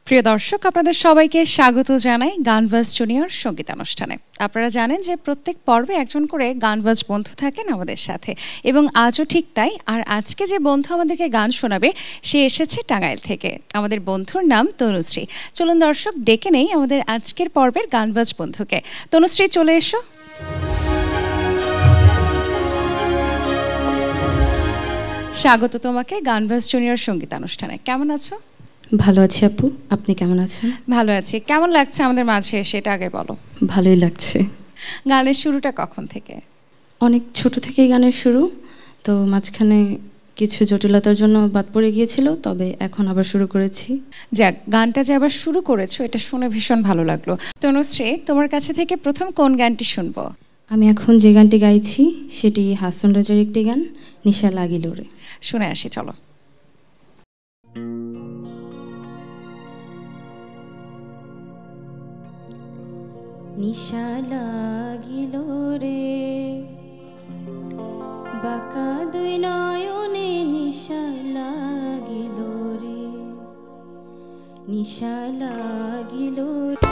প্রিয় দর্শক, আপনাদের সবাইকে স্বাগত জানাই গানবাজ জুনিয়র সঙ্গীতানুষ্ঠানে। আপনারা জানেন যে প্রত্যেক পর্বে একজন করে গানবাজ বন্ধু থাকেন আমাদের সাথে, এবং আজও ঠিক তাই। আর আজকে যে বন্ধু আমাদেরকে গান শোনাবে সে এসেছে টাঙ্গাইল থেকে। আমাদের বন্ধুর নাম তনুশ্রী। চলুন দর্শক, ডেকে নেই আমাদের আজকের পর্বের গানবাজ বন্ধুকে। তনুশ্রী, চলে এসো। স্বাগত তোমাকে গানবাজ জুনিয়র সঙ্গীতানুষ্ঠানে। কেমন আছো? ভালো আছি আপু, আপনি কেমন আছেন? ভালো আছি। কেমন লাগছে আমাদের মাঝে সেটা আগে বলো। ভালোই লাগছে। গানের শুরুটা কখন থেকে? অনেক ছোট থেকেই গানের শুরু, তো মাঝখানে কিছু জটিলতার জন্য বাদ পড়ে গিয়েছিল, তবে এখন আবার শুরু করেছি। যাক, গানটা যে আবার শুরু করেছো এটা শুনে ভীষণ ভালো লাগলো। তনুশ্রী, তোমার কাছে থেকে প্রথম কোন গানটি শুনবো? আমি এখন যে গানটি গাইছি সেটি হাসন রাজার একটি গান, নিশা লাগিল রে। শুনে আসি, চলো। নিশা লাগিল রে বাঁকা দুই নয়নে, নিশা লাগিল রে, নিশা লাগিল রে।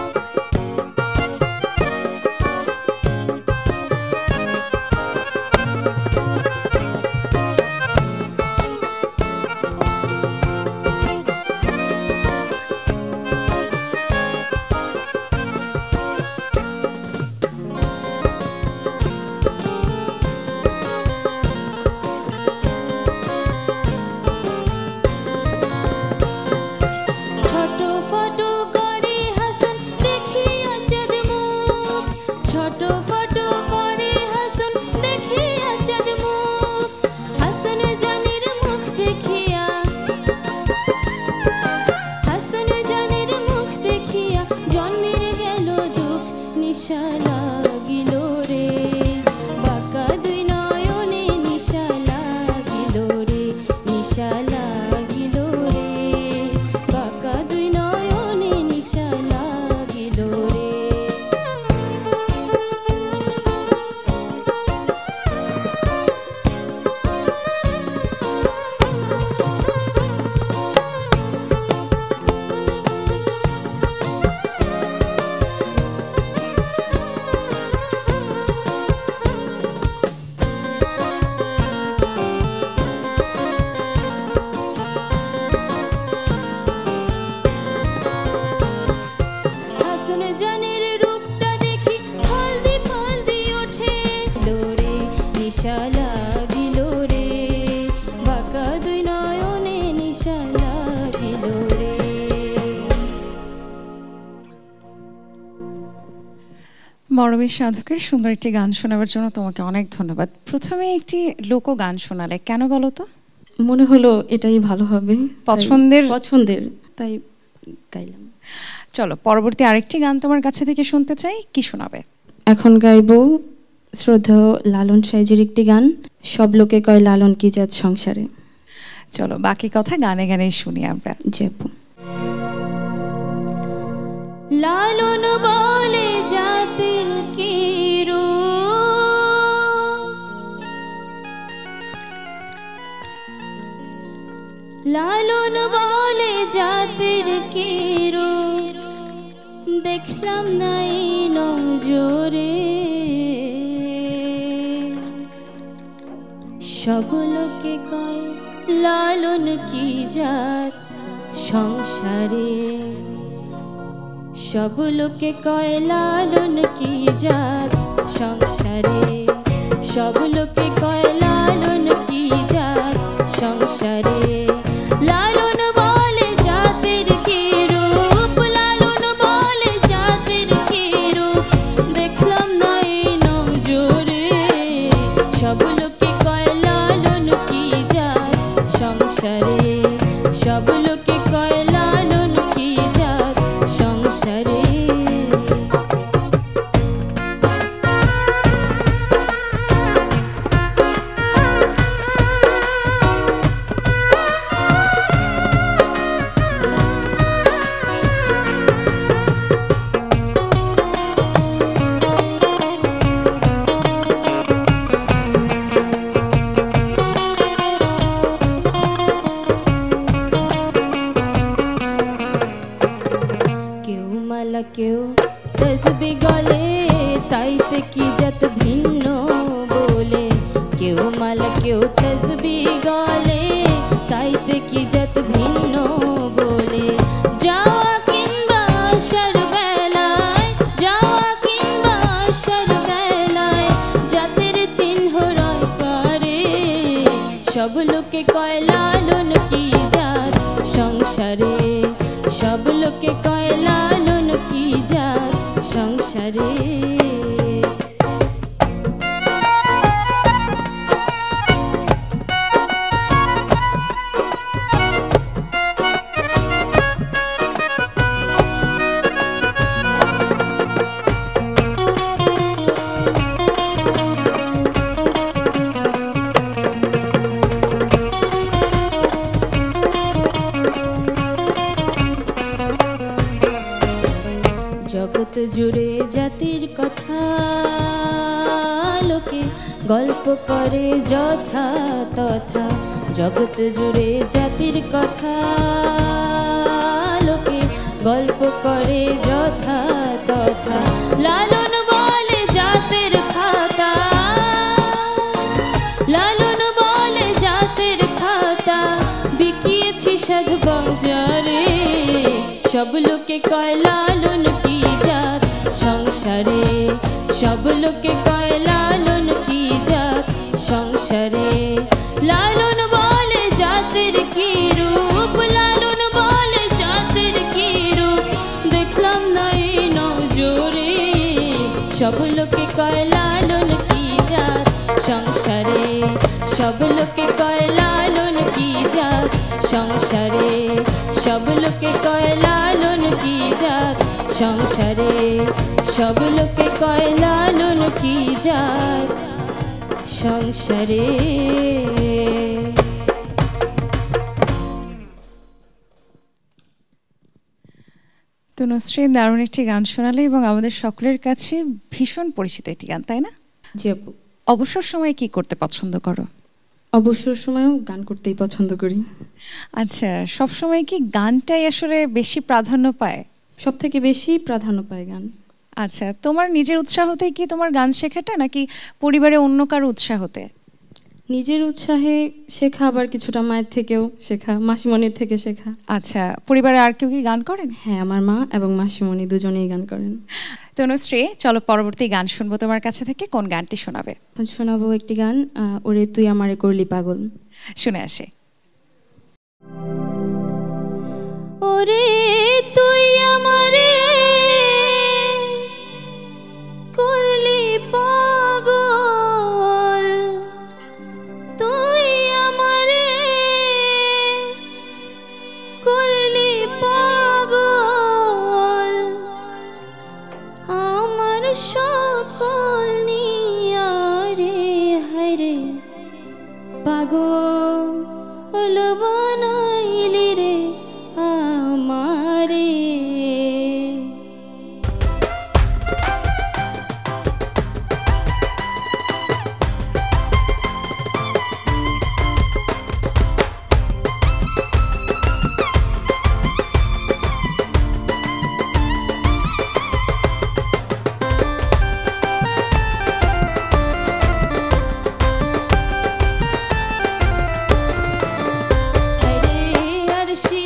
মরমের সাধকের সুন্দর একটি গান শোনাবার জন্য তোমাকে অনেক ধন্যবাদ। প্রথমে একটি লোক গান শোনালে, কেন বলো তো? মনে হলো এটাই ভালো হবে, পছন্দের তাই গাইলাম। চলো, পরবর্তী আরেকটি গান তোমার কাছে থেকে শুনতে চাই। কি শোনাবে? এখন গাইব শ্রদ্ধেয় লালন সাইজের একটি গান, সব লোকে কয় লালন কি জাত সংসারে। চলো, বাকি কথা গানে গানে শুনি আমরা। জি আপু। লালন বলে জাতের কি রূপ, লালন বলে জাতের কি রূপ, দেখলাম নাই নজরে, সব লোকে কয় লালন কি জাত সংসারে, সব লোকে কয় লালন কি জাত সংসারে, সব লোকে কয় লালন কি জাত সংসারে। লালন বলে জাতের কি রূপ, লালন বলে জাতের কি রূপ, দেখলাম না এই নজরে, সব লোকে কয় লালন কি জাত সংসারে, সব লোকে কয় লালন কি জাত সংসারে। মালা কেউ তসবি গলে, তাইতে কি যত ভিন্ন বলে। যাওয়া কিংবা আসার বেলায়, যাওয়া কিংবা আসার বেলায় জাতের চিহ্ন রয় করে। সব লোকে কয় লালন কি জাত সংসারে, সব লোকে কয় লালন কি জাত সংসারে। জগৎ জুড়ে জাতির কথা লোকে গল্প করে যথা তথা। জগৎ জুড়ে জাতির কথা লোকে গল্প করে যথা তথা। লালন বলে জাতের খাতা, লালন বলে জাতের খাতা বিকিয়েছি সাধু বাজারে। সব লোকে কয় লালন কি জাত সংসারে, সব লোকে কয় লালন কি জাত সংসারে। লালন বলে জাতের কি রূপ, লালন বলে জাতের কি রূপ দেখলাম না এই নজরে। সব লোকে কয় লালন কি জাত সংসারে, সব লোকে কয় লালন কি জাত সংসারে। সব লোকে কয় লালন কি জাত সংসারে, সব লোকে কয় লালন কি জাত সংসারে। তনুশ্রী, দারুণ একটি গান শোনালে এবং আমাদের সকলের কাছে ভীষণ পরিচিত একটি গান, তাই না? জি আপু। অবসর সময়ে কি করতে পছন্দ করো? অবসর সময়েও গান করতেই পছন্দ করি। আচ্ছা, সব সময় কি গানটাই আসলে বেশি প্রাধান্য পায়? সব থেকে বেশি প্রাধান্য পায় গান। আচ্ছা, তোমার নিজের উৎসাহতে কি তোমার গান শেখাটা, নাকি পরিবারে অন্য কারো উৎসাহতে? নিজের উৎসাহে শেখা, আবার কিছুটা মায়ের থেকেও শেখা, মাসিমণির থেকে শেখা। আচ্ছা, পরিবারে আর কেউ কি গান করেন? হ্যাঁ, আমার মা এবং মাসিমণি দুজনেই গান করেন। তনুশ্রী, চলো পরবর্তী গান শুনবো তোমার কাছে থেকে। কোন গানটি শোনাবে? শোনাবো একটি গান, ওরে তুই আমারে করলি পাগল। শুনে আসে। ওরে তুই আমারে করলি পাগল, তুই আমারে করলি পাগল, আমার সকল নিয়ারে হায়রে পাগল বানাইলি রে আমারে। হায়রে আরশি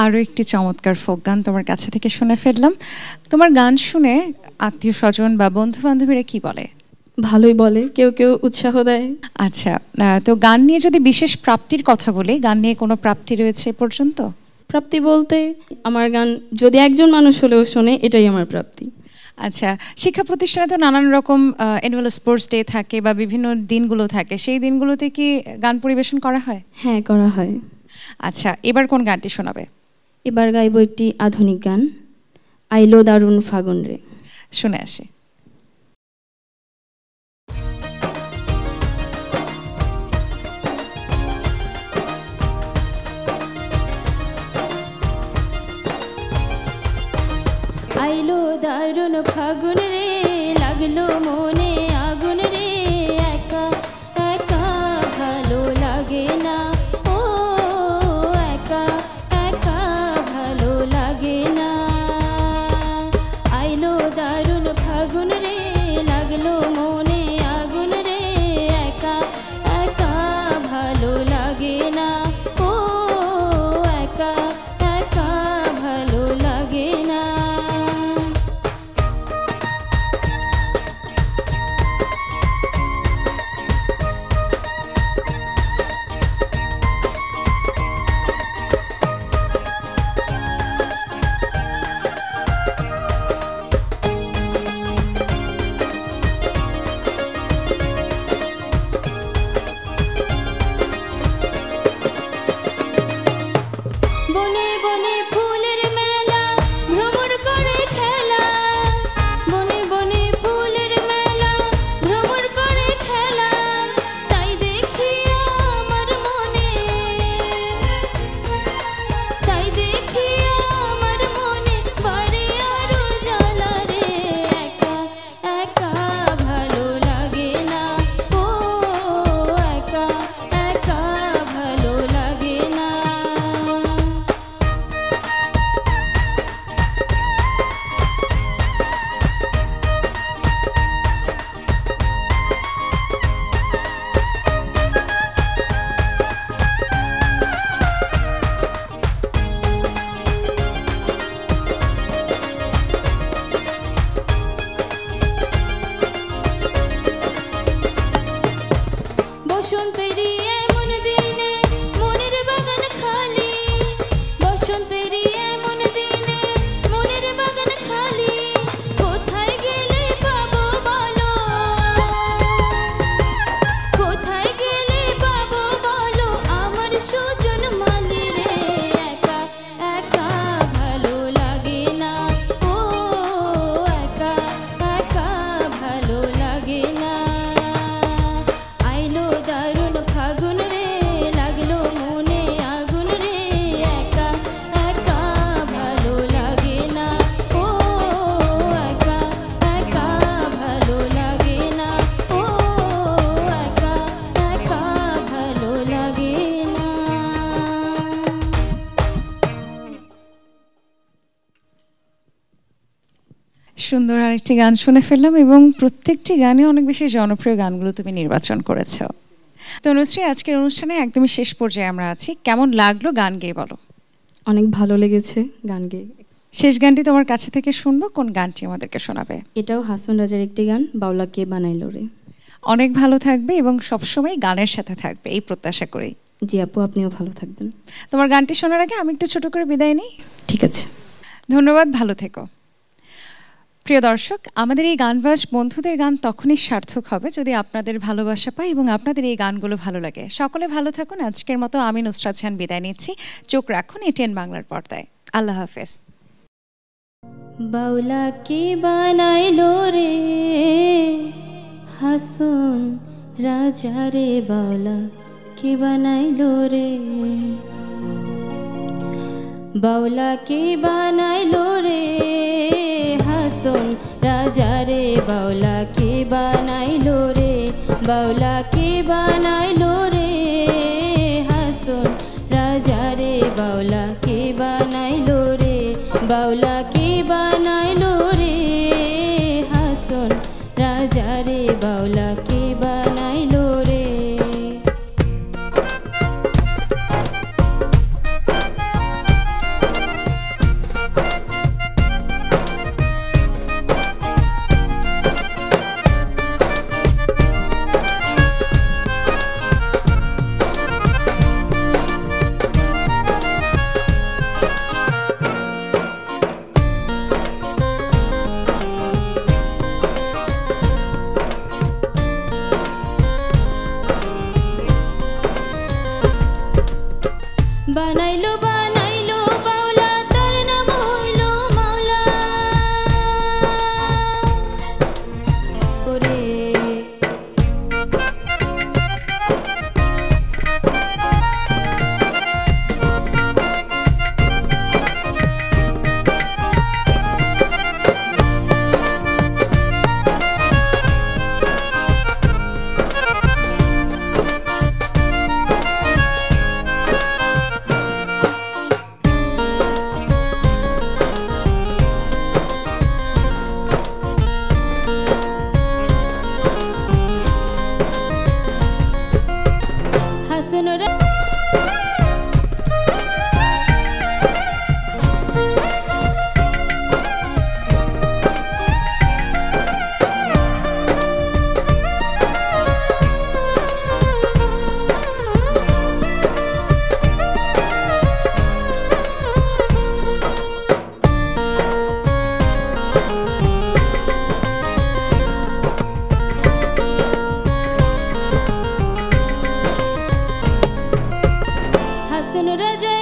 আরও একটি চমৎকার ফোক গান তোমার কাছে থেকে শুনে ফেললাম। তোমার গান শুনে আত্মীয় স্বজন বা বন্ধু বান্ধবীরা কি বলে? ভালোই বলে, কেউ কেউ উৎসাহ দেয়। আচ্ছা, তো গান নিয়ে যদি বিশেষ প্রাপ্তির কথা বলি, গান নিয়ে কোনো প্রাপ্তি রয়েছে এ পর্যন্ত? প্রাপ্তি বলতে আমার গান যদি একজন মানুষ হলেও শোনে, এটাই আমার প্রাপ্তি। আচ্ছা, শিক্ষা প্রতিষ্ঠানে তো নানান রকম অ্যানুয়াল স্পোর্টস ডে থাকে বা বিভিন্ন দিনগুলো থাকে, সেই দিনগুলোতে কি গান পরিবেশন করা হয়? হ্যাঁ, করা হয়। আচ্ছা, এবার কোন গানটি শোনাবে? এবার গাইব একটি আধুনিক গান, আইলো দারুণ ফাগুন রে। শুনে আসি। আইলো দারুণ ফাগুন রে, লাগলো মনে আগুন রে, একা একা ভালো লাগে না, ও একা একা ভালো লাগে না। আইলো দারুণ ফাগুন রে, লাগলো মনে আগুন রে, একা একা ভালো লাগে না, ও একা একা ভালো লাগে না। বনে বনে ফুলের মেলা, ভ্রমর করে খেলা, বনে বনে ফুলের মেলা, ভ্রমর করে খেলা, তাই দেখি আমার মনে, তাই দেখি আমার মনে বাড়ে আরো জ্বালা রে, একা একা ভালো লাগে না, ও একা একা ভালো লাগে না। বসন্তেরই এমন দিনে মনের বাগান খালি, বসন্তেরই এমন দিনে মনের বাগান খালি, কোথায় গেলে পাবো বলো, কোথায় গেলে পাবো বলো আমার সুজন মালি রে, একা একা ভালো লাগে না, ও একা একা ভালো লাগে না। আইলো দারুণ ফাগুন রে, লাগলো মনে আগুন রে, একা একা ভালো লাগে না, ও একা একা ভালো লাগে না, ও একা একা ভালো লাগে না। সুন্দর আরেকটি গান শুনে ফেললাম এবং প্রত্যেকটি গানে অনেক বেশি জনপ্রিয় গানগুলো তুমি নির্বাচন করেছো। তো অনুশ্রী, আজকের অনুষ্ঠানে একদমই শেষ পর্যায়ে আমরা আছি, কেমন লাগলো গান গেয়ে বলো? অনেক ভালো লেগেছে গান গেয়ে। শেষ গানটি তোমার কাছে থেকে শুনবো, কোন গানটি আমাদেরকে শোনাবে? এটাও হাসন রাজার একটি গান, বাউলা কে বানাইলো রে। অনেক ভালো থাকবে এবং সবসময় গানের সাথে থাকবে, এই প্রত্যাশা করেই। জি আপু, আপনিও ভালো থাকবেন। তোমার গানটি শোনার আগে আমি একটু ছোট করে বিদায় নিই। ঠিক আছে, ধন্যবাদ, ভালো থেকো। প্রিয় দর্শক, আমাদের এই গানবাজ বন্ধুদের গান তখনই সার্থক হবে যদি আপনাদের ভালোবাসা পায় এবং আপনাদের এই গানগুলো ভালো লাগে। সকলে ভালো থাকুন। আজকের মতো আমি নুসরাত জাহান বিদায় নিচ্ছি। চোখ রাখুন এটিএন বাংলার পর্দায়। আল্লাহ হাফেজ। বাউলা কে বানাইলো রে, হাসন রাজা রে, বাউলা কে বানাইলো রে, বাউলা কে বানাইলো রে, হাসন রাজা রে, বাউলা কে বানাইলো রে, বাউলা কে বানাইলো রে, হাসন রাজা রে, বাউলা কে বানাইলো রে, বাউলা কে বানাইলো রে, হাসন রাজা রে, বাউলা কে বানাইলো রে। सुन रे जे